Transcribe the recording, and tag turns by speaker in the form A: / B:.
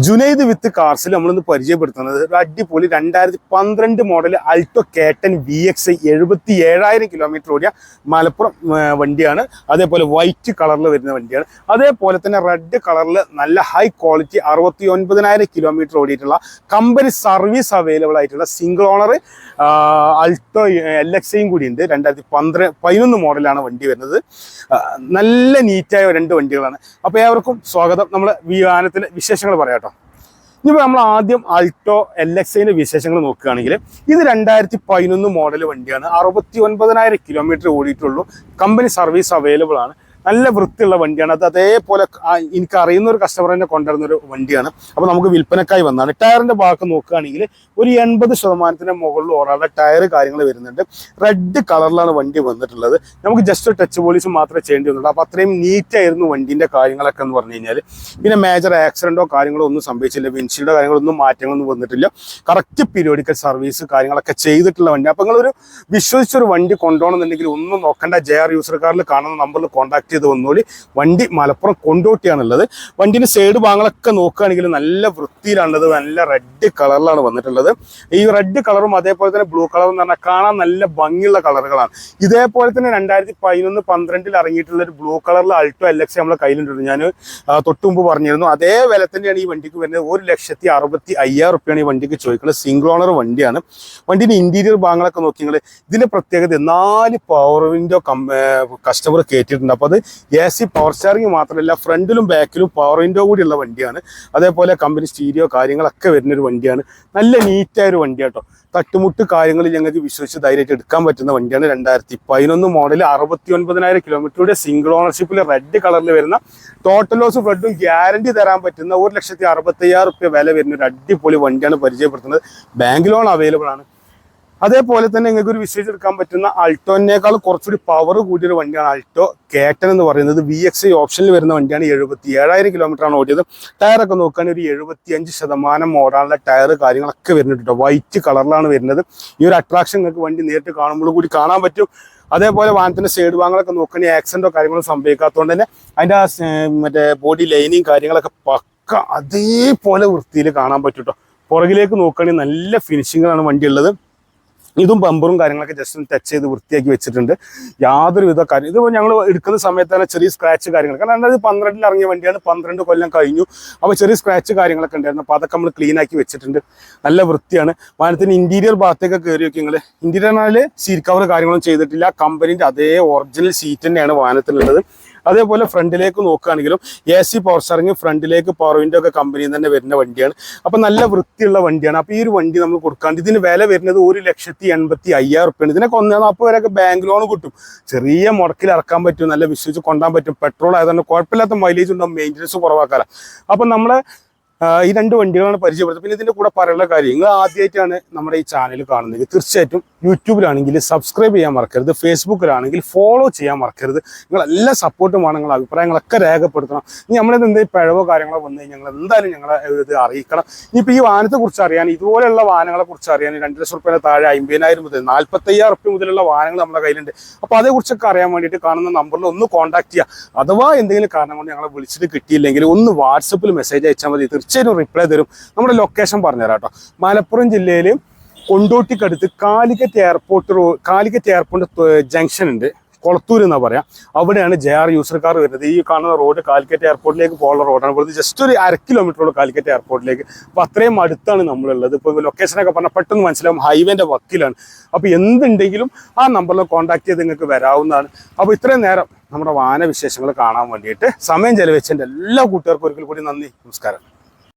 A: ജുനൈദ് വിത്ത് കാർസിൽ നമ്മളിന്ന് പരിചയപ്പെടുത്തുന്നത് ഒരു അടിപൊളി 2012 മോഡൽ അൾട്ടോ കേട്ടൻ VX 77,000 കിലോമീറ്റർ ഓടിയ മലപ്പുറം വണ്ടിയാണ്. അതേപോലെ വൈറ്റ് കളറിൽ വരുന്ന വണ്ടിയാണ്. അതേപോലെ തന്നെ റെഡ് കളറിൽ നല്ല ഹൈ ക്വാളിറ്റി 69,000 കിലോമീറ്റർ ഓടിയിട്ടുള്ള കമ്പനി സർവീസ് അവൈലബിൾ ആയിട്ടുള്ള സിംഗിൾ ഓണർ അൾട്ടോ LXയും കൂടി ഉണ്ട്. 2011 മോഡലാണ് വണ്ടി വരുന്നത്. നല്ല നീറ്റായ രണ്ട് വണ്ടികളാണ്. അപ്പോൾ ഏവർക്കും സ്വാഗതം. നമ്മൾ വാഹനത്തിൻ്റെ വിശേഷങ്ങൾ പറയാം. ഇനിയിപ്പോൾ നമ്മൾ ആദ്യം അൾട്ടോ LXന്റെ വിശേഷങ്ങൾ നോക്കുകയാണെങ്കിൽ ഇത് 2011 മോഡൽ വണ്ടിയാണ്. 69,000 കിലോമീറ്റർ ഓടിയിട്ടുള്ളൂ. കമ്പനി സർവീസ് അവൈലബിൾ ആണ്. നല്ല വൃത്തിയുള്ള വണ്ടിയാണ്. അത് അതേപോലെ എനിക്ക് അറിയുന്ന ഒരു കസ്റ്റമർ തന്നെ കൊണ്ടുവരുന്നൊരു വണ്ടിയാണ്. അപ്പോൾ നമുക്ക് വിൽപ്പനക്കായി വന്നതാണ്. ടയറിൻ്റെ ഭാഗം നോക്കുകയാണെങ്കിൽ ഒരു 80% മുകളിൽ ഓടാനുള്ള ടയർ കാര്യങ്ങൾ വരുന്നുണ്ട്. റെഡ് കളറിലാണ് വണ്ടി വന്നിട്ടുള്ളത്. നമുക്ക് ജസ്റ്റ് ടച്ച് പോളിഷ് മാത്രമേ ചെയ്യേണ്ടി വന്നുള്ളൂ. അപ്പോൾ അത്രയും നീറ്റായിരുന്നു വണ്ടീൻ്റെ കാര്യങ്ങളൊക്കെ എന്ന് പറഞ്ഞു കഴിഞ്ഞാൽ. പിന്നെ മേജർ ആക്സിഡൻറ്റോ കാര്യങ്ങളോ ഒന്നും സംഭവിച്ചില്ല. വിൻഷീൽഡോ കാര്യങ്ങളൊന്നും മാറ്റങ്ങളൊന്നും വന്നിട്ടില്ല. കറക്റ്റ് പീരിയോഡിക്കൽ സർവീസ് കാര്യങ്ങളൊക്കെ ചെയ്തിട്ടുള്ള വണ്ടി. അപ്പോൾ നിങ്ങളൊരു വിശ്വസിച്ചൊരു വണ്ടി കൊണ്ടുപോകണമെന്നുണ്ടെങ്കിൽ ഒന്നും നോക്കേണ്ട. JR യൂസർ കാറിൽ കാണുന്ന നമ്പറിൽ കോൺടാക്ട് ചെയ്ത് വന്നോളി. വണ്ടി മലപ്പുറം കൊണ്ടോട്ടിയാണുള്ളത്. വണ്ടിന്റെ സൈഡ് ഭാഗങ്ങളൊക്കെ നോക്കുകയാണെങ്കിൽ നല്ല വൃത്തിയിലാണുള്ളത്. നല്ല റെഡ് കളറിലാണ് വന്നിട്ടുള്ളത്. ഈ റെഡ് കളറും അതേപോലെ തന്നെ ബ്ലൂ കളറും എന്ന് പറഞ്ഞാൽ കാണാൻ നല്ല ഭംഗിയുള്ള കളറുകളാണ്. ഇതേപോലെ തന്നെ 2011-12 ഇറങ്ങിയിട്ടുള്ള ഒരു ബ്ലൂ കളറിൽ അൾട്ടോ LX നമ്മളെ കയ്യിലുണ്ട്. ഞാൻ തൊട്ട് മുമ്പ് പറഞ്ഞിരുന്നു. അതേ വില തന്നെയാണ് ഈ വണ്ടിക്ക് വരുന്നത്. 1,65,000 റുപ്യാണ് ഈ വണ്ടിക്ക് ചോദിക്കുന്നത്. സിംഗിൾ ഓണർ വണ്ടിയാണ്. വണ്ടിന്റെ ഇന്റീരിയർ ഭാഗങ്ങളൊക്കെ നോക്കിയാൽ ഇതിന്റെ പ്രത്യേകത 4 പവർ വിൻഡോ കസ്റ്റമർ കയറ്റിയിട്ടുണ്ട്. അപ്പോൾ അത് AC പവർ സ്റ്റാറിംഗ് മാത്രമല്ല, ഫ്രണ്ടിലും ബാക്കിലും പവർ വിൻഡോ കൂടിയുള്ള വണ്ടിയാണ്. അതേപോലെ കമ്പനി സ്റ്റീരിയോ കാര്യങ്ങളൊക്കെ വരുന്നൊരു വണ്ടിയാണ്. നല്ല നീറ്റായ ഒരു വണ്ടി കേട്ടോ. തട്ടുമുട്ട് കാര്യങ്ങൾ ഞങ്ങൾക്ക് വിശ്വസിച്ച് ധൈര്യമായിട്ട് എടുക്കാൻ പറ്റുന്ന വണ്ടിയാണ്. 2011 മോഡൽ 69,000 കിലോമീറ്ററുടെ സിംഗിൾ ഓണർഷിപ്പിൽ റെഡ് കളറിൽ വരുന്ന ടോട്ടൽ ലോസ് ഫ്ലഡും ഗ്യാരണ്ടി തരാൻ പറ്റുന്ന 1,65,000 റുപ്യ വില വരുന്ന ഒരു അടിപൊളി വണ്ടിയാണ് പരിചയപ്പെടുത്തുന്നത്. ബാങ്ക് ലോൺ അവൈലബിൾ ആണ്. അതേപോലെ തന്നെ നിങ്ങൾക്ക് ഒരു വിശ്വസിച്ചെടുക്കാൻ പറ്റുന്ന അൾട്ടോനേക്കാൾ കുറച്ചുകൂടി പവർ കൂടിയൊരു വണ്ടിയാണ് അൾട്ടോ കേട്ടൻ എന്ന് പറയുന്നത്. VX ഓപ്ഷനിൽ വരുന്ന വണ്ടിയാണ്. 77,000 കിലോമീറ്ററാണ് ഓടിയത്. ടയറൊക്കെ നോക്കുകയാണെങ്കിൽ ഒരു 75% ഓടാനുള്ള ടയർ കാര്യങ്ങളൊക്കെ വരുന്നുണ്ട്. വൈറ്റ് കളറിലാണ് വരുന്നത്. ഈ ഒരു അട്രാക്ഷൻ നിങ്ങൾക്ക് വണ്ടി നേരിട്ട് കാണുമ്പോൾ കൂടി കാണാൻ പറ്റും. അതേപോലെ വാഹനത്തിൻ്റെ സൈഡ് ഭാഗങ്ങളൊക്കെ നോക്കുകയാണെങ്കിൽ ആക്സിഡൻറ്റോ കാര്യങ്ങളോ സംഭവിക്കാത്തതുകൊണ്ട് തന്നെ അതിൻ്റെ മറ്റേ ബോഡി ലൈനിങ് കാര്യങ്ങളൊക്കെ പക്ക അതേപോലെ വൃത്തിയിൽ കാണാൻ പറ്റും കേട്ടോ. പുറകിലേക്ക് നോക്കുകയാണെങ്കിൽ നല്ല ഫിനിഷിങ്ങാണ് വണ്ടിയുള്ളത്. ഇതും ബമ്പറും കാര്യങ്ങളൊക്കെ ജസ്റ്റ് ഒന്ന് ടച്ച് ചെയ്ത് വൃത്തിയാക്കി വെച്ചിട്ടുണ്ട്. യാതൊരുവിധ കാര്യം ഇതിപ്പോൾ ഞങ്ങൾ എടുക്കുന്ന സമയത്ത് തന്നെ ചെറിയ സ്ക്രാച്ച് കാര്യങ്ങൾ, കാരണം 2012 ഇറങ്ങിയ വണ്ടിയാണ്. 12 കൊല്ലം കഴിഞ്ഞു. അപ്പോൾ ചെറിയ സ്ക്രാച്ച് കാര്യങ്ങളൊക്കെ ഉണ്ടായിരുന്നു. അപ്പോൾ അതൊക്കെ നമ്മൾ ക്ലീൻ ആക്കി വെച്ചിട്ടുണ്ട്. നല്ല വൃത്തിയാണ്. വാഹനത്തിന് ഇന്റീരിയർ ഭാഗത്തേക്ക് കയറി നോക്കി നിങ്ങൾ. ഇന്റീരിയറിനാല് സീറ്റ് കവർ കാര്യങ്ങളൊന്നും ചെയ്തിട്ടില്ല. കമ്പനീൻ്റെ അതേ ഒറിജിനൽ സീറ്റ് തന്നെയാണ് വാഹനത്തിലുള്ളത്. അതേപോലെ ഫ്രണ്ടിലേക്ക് നോക്കുകയാണെങ്കിലും AC പവർ സ്റ്റാറിംഗ്, ഫ്രണ്ടിലേക്ക് പവർ വിൻഡോ ഒക്കെ കമ്പനിയിൽ തന്നെ വരുന്ന വണ്ടിയാണ്. അപ്പം നല്ല വൃത്തിയുള്ള വണ്ടിയാണ്. അപ്പോൾ ഈ ഒരു വണ്ടി നമ്മൾ കൊടുക്കാണ്ട് ഇതിന് വില വരുന്നത് 1,85,000 റുപ്യാണ്. ഇതിനൊക്കെ 1,40,000 വരെയൊക്കെ ബാങ്ക് ലോൺ കിട്ടും. ചെറിയ മുടക്കിൽ ഇറക്കാൻ പറ്റും. നല്ല വിശ്വസിച്ച് കൊണ്ടാൻ പറ്റും. പെട്രോൾ ആയതുകൊണ്ട് കുഴപ്പമില്ലാത്ത മൈലേജ് ഉണ്ടാവും. മെയിൻ്റനൻസ് കുറവാക്കാരം. അപ്പം നമ്മളെ ഈ രണ്ട് വണ്ടികളാണ് പരിചയപ്പെടുത്തുന്നത്. പിന്നെ ഇതിൻ്റെ കൂടെ പറയാനുള്ള കാര്യം, നിങ്ങൾ ആദ്യമായിട്ടാണ് നമ്മുടെ ഈ ചാനൽ കാണുന്നത്, തീർച്ചയായിട്ടും യൂട്യൂബിലാണെങ്കിൽ സബ്സ്ക്രൈബ് ചെയ്യാൻ മറക്കരുത്. ഫേസ്ബുക്കിലാണെങ്കിൽ ഫോളോ ചെയ്യാൻ മറക്കരുത്. നിങ്ങളെല്ലാം സപ്പോർട്ടുമാണ്. നിങ്ങളുടെ അഭിപ്രായങ്ങളൊക്കെ രേഖപ്പെടുത്തണം. ഇനി നമ്മളിത് എന്തെങ്കിലും പിഴവോ കാര്യങ്ങളോ വന്നു കഴിഞ്ഞാൽ ഞങ്ങൾ എന്തായാലും ഞങ്ങളെ ഇത് അറിയിക്കണം. ഇനിയിപ്പോൾ ഈ വാഹനത്തെക്കുറിച്ച് അറിയാൻ, ഇതുപോലെയുള്ള വാഹനങ്ങളെക്കുറിച്ച് അറിയാൻ 2 ലക്ഷം റുപ്യേൻ്റെ താഴെ 50,000 മുതൽ 45,000 റുപ്യ മുതലുള്ള വാഹനങ്ങൾ നമ്മുടെ കയ്യിലുണ്ട്. അപ്പോൾ അതേക്കുറിച്ചൊക്കെ അറിയാൻ വേണ്ടിയിട്ട് കാണുന്ന നമ്പറിൽ ഒന്ന് കോൺടാക്ട് ചെയ്യുക. അഥവാ എന്തെങ്കിലും കാരണം കൊണ്ട് ഞങ്ങളെ വിളിച്ചിട്ട് കിട്ടിയില്ലെങ്കിൽ ഒന്ന് വാട്സപ്പിൽ മെസ്സേജ് അയച്ചാൽ മതി. തീർച്ചയായും റിപ്ലൈ തരും. നമ്മുടെ ലൊക്കേഷൻ പറഞ്ഞുതരാം കേട്ടോ. മലപ്പുറം ജില്ലയിൽ കൊണ്ടോട്ടിക്കടുത്ത് കാലിക്കറ്റ് എയർപോർട്ട് ജംഗ്ഷൻ ഉണ്ട്. കൊളത്തൂർ എന്നാ പറയാം. അവിടെയാണ് JR യൂസർ കാർ വരുന്നത്. ഈ കാണുന്ന റോഡ് കാലിക്കറ്റ് എയർപോർട്ടിലേക്ക് പോകുന്ന റോഡാണ്. ഇവിടുന്ന് ജസ്റ്റ് ഒരു 1/2 കിലോമീറ്ററോളം കാലിക്കറ്റ് എയർപോർട്ടിലേക്ക്. അപ്പോൾ അത്രയും അടുത്താണ് നമ്മളുള്ളത്. ഇപ്പോൾ ലൊക്കേഷനൊക്കെ പറഞ്ഞാൽ പെട്ടെന്ന് മനസ്സിലാവും. ഹൈവേൻ്റെ വക്കിലാണ്. അപ്പോൾ എന്തുണ്ടെങ്കിലും ആ നമ്പറിൽ കോൺടാക്ട് ചെയ്ത് നിങ്ങൾക്ക് വരാവുന്നതാണ്. അപ്പോൾ ഇത്രയും നേരം നമ്മുടെ വാഹന വിശേഷങ്ങൾ കാണാൻ വേണ്ടിയിട്ട് സമയം ചെലവഴിച്ചതിൻ്റെ എല്ലാ കൂട്ടുകാർക്കും ഒരിക്കൽ കൂടി നന്ദി. നമസ്കാരം.